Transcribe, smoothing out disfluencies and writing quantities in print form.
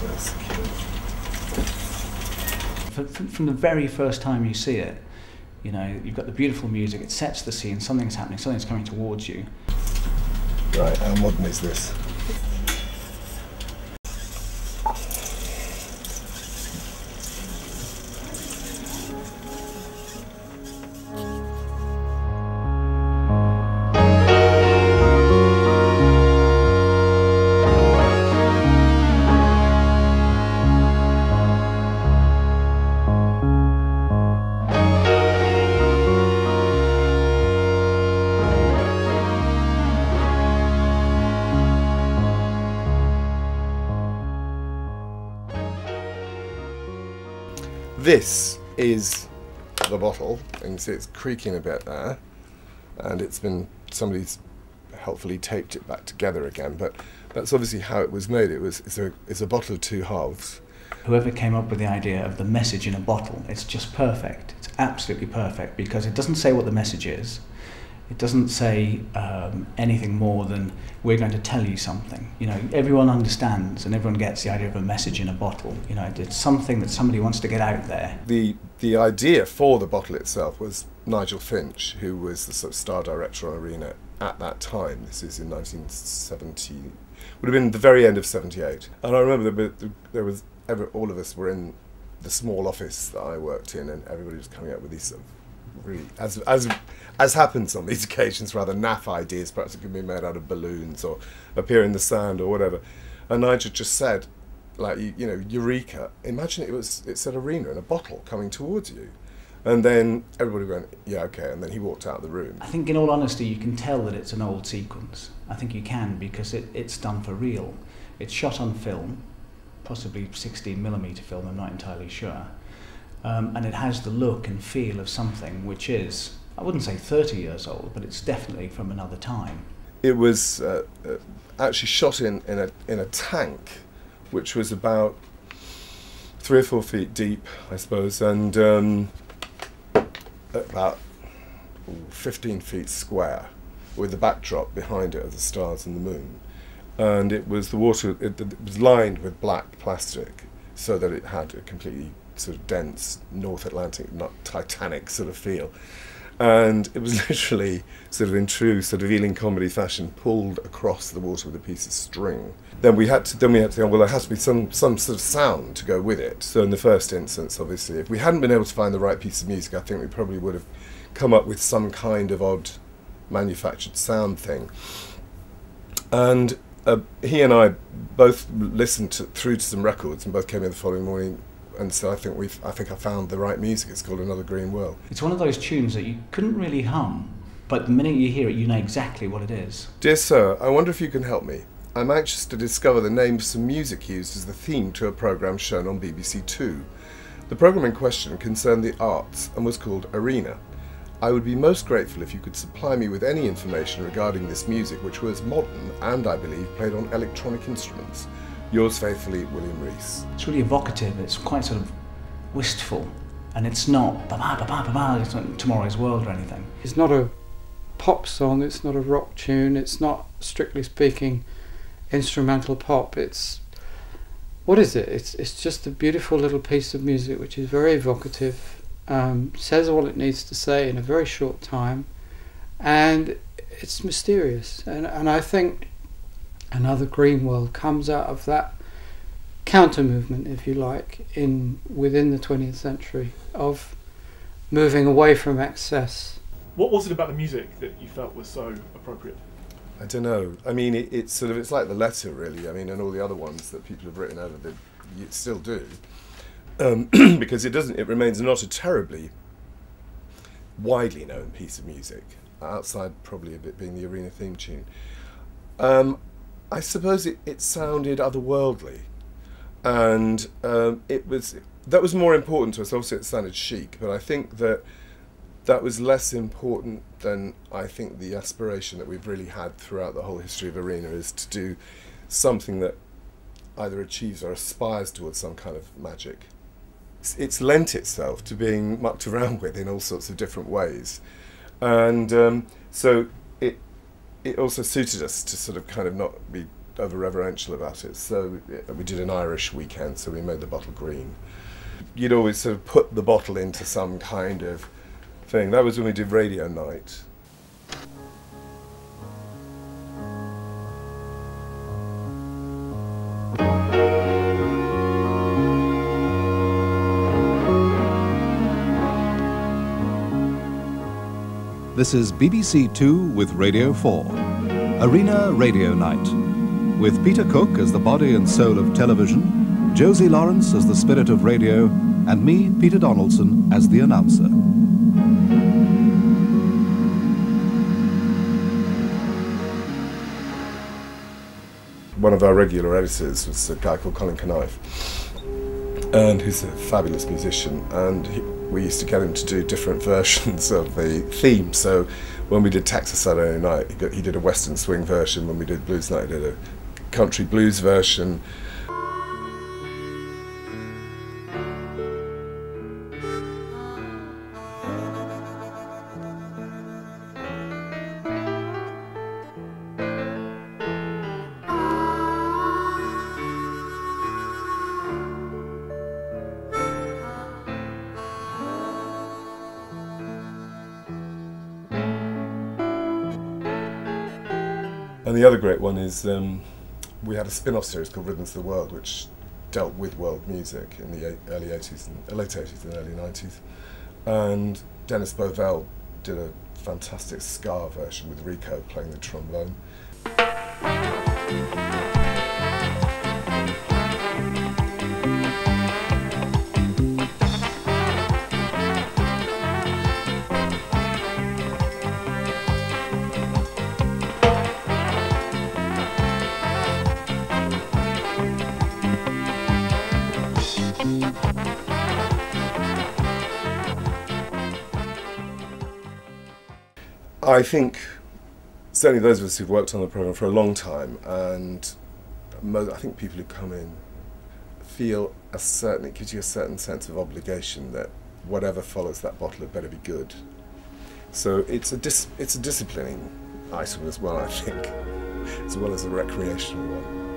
That's cute. From the very first time you see it, you know, you've got the beautiful music, it sets the scene, something's happening, something's coming towards you. Right, how modern is this? This is the bottle, and you can see it's creaking a bit there, and somebody's helpfully taped it back together again, but that's obviously how it was made. It's a bottle of two halves. Whoever came up with the idea of the message in a bottle, it's just perfect. It's absolutely perfect, because it doesn't say what the message is. It doesn't say anything more than, we're going to tell you something. You know, everyone understands and everyone gets the idea of a message in a bottle. You know, it's something that somebody wants to get out there. The idea for the bottle itself was Nigel Finch, who was the sort of star director on Arena at that time. This is in 1970, would have been the very end of 78. And I remember all of us were in the small office that I worked in, and everybody was coming up with these sort of really, as happens on these occasions, rather naff ideas. Perhaps it could be made out of balloons or appear in the sand or whatever. And Nigel just said, like, you know, eureka! Imagine it said Arena in a bottle coming towards you, and then everybody went, yeah, okay. And then he walked out of the room. I think, in all honesty, you can tell that it's an old sequence. I think you can, because it's done for real. It's shot on film, possibly 16mm film. I'm not entirely sure. And it has the look and feel of something which is, I wouldn't say 30 years old, but it's definitely from another time. It was actually shot in a tank, which was about 3 or 4 feet deep, I suppose, and about 15 feet square, with the backdrop behind it of the stars and the moon. And it was it was lined with black plastic, so that it had a completely sort of dense North Atlantic, not Titanic sort of feel. And it was literally, sort of in true sort of Ealing comedy fashion, pulled across the water with a piece of string. Then we had to think, well, there has to be some sort of sound to go with it. So in the first instance, obviously, if we hadn't been able to find the right piece of music, I think we probably would have come up with some kind of odd manufactured sound thing. And he and I both listened through to some records, and both came in the following morning. And so I think I found the right music. It's called Another Green World. It's one of those tunes that you couldn't really hum, but the minute you hear it, you know exactly what it is. Dear sir, I wonder if you can help me. I'm anxious to discover the name of some music used as the theme to a programme shown on BBC Two. The programme in question concerned the arts and was called Arena. I would be most grateful if you could supply me with any information regarding this music, which was modern and, I believe, played on electronic instruments. Yours faithfully, William Rees. It's really evocative, it's quite sort of wistful, and it's not ba-ba-ba-ba-ba, it's not Tomorrow's World or anything. It's not a pop song, it's not a rock tune, it's not, strictly speaking, instrumental pop. It's, what is it? It's just a beautiful little piece of music which is very evocative, says all it needs to say in a very short time, and it's mysterious. And I think Another Green World comes out of that counter movement, if you like, within the 20th century, of moving away from excess. What was it about the music that you felt was so appropriate? I don't know. I mean, it's like The Letter, really. I mean, and all the other ones that people have written over that you still do, because it remains not a terribly widely known piece of music, outside probably of it being the Arena theme tune. I suppose it sounded otherworldly, and that was more important to us. Obviously it sounded chic, but I think that was less important than, I think, the aspiration that we've really had throughout the whole history of Arena, is to do something that either achieves or aspires towards some kind of magic. It's lent itself to being mucked around with in all sorts of different ways, and so it also suited us to sort of kind of not be over reverential about it. So we did an Irish weekend, so we made the bottle green. You'd always sort of put the bottle into some kind of thing. That was when we did Radio Night. This is BBC Two with Radio 4, Arena Radio Night, with Peter Cook as the body and soul of television, Josie Lawrence as the spirit of radio, and me, Peter Donaldson, as the announcer. One of our regular editors was a guy called Colin Knife, and he's a fabulous musician, and we used to get him to do different versions of the theme. So when we did Texas Saturday Night, he did a Western swing version. When we did Blues Night, he did a country blues version. And the other great one is we had a spin-off series called Rhythms of the World, which dealt with world music in the early 80s and late 80s and early 90s. And Dennis Bovell did a fantastic ska version with Rico playing the trombone. I think certainly those of us who've worked on the programme for a long time, and I think people who come in feel it gives you a certain sense of obligation that whatever follows that bottle had better be good. So it's a disciplining item as well, I think, as well as a recreational one.